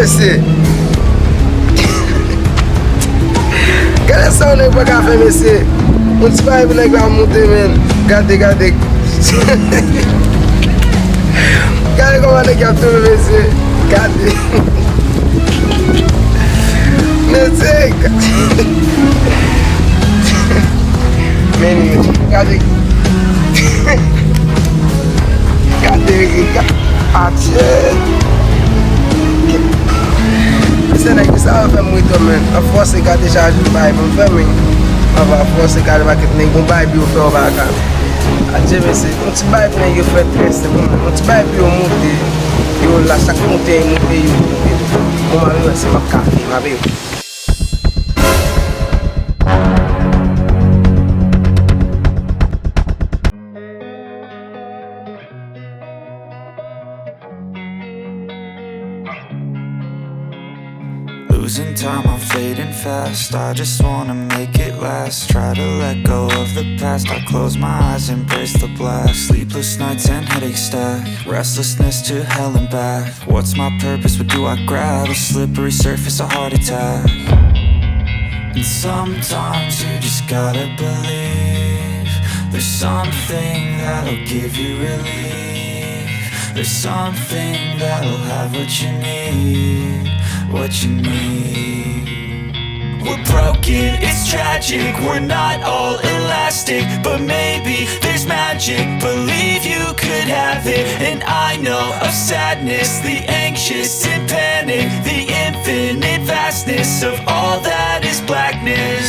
mese. Gade sa ou nek pa ka fe mese. Moun ti vibe nek la monte men. Gade. Gade koman nek ap touve mese. Gade. Mese. Meni gade. Gade. Atye. Se nek sa ou fe mwito men. A force gade charge vibe. Mwen fe men. A force gade bakit nek mwen vibe yo fe ou baka. Atye mese. Mwen ti vibe nek yo fe treste. Mwen ti vibe yo monte. Yo la sak monte yo. Mwen mwen yo se map kafe. Mwen yo. Losing time, I'm fading fast. I just wanna make it last. Try to let go of the past. I close my eyes, embrace the blast. Sleepless nights and headaches stack. Restlessness to hell and back. What's my purpose? What do I grab? A slippery surface, a heart attack. And sometimes you just gotta believe there's something that'll give you relief. There's something that'll have what you need. What you need. We're broken, it's tragic. We're not all elastic, but maybe there's magic. Believe you could have it. And I know of sadness, the anxious and panic, the infinite vastness of all that is blackness.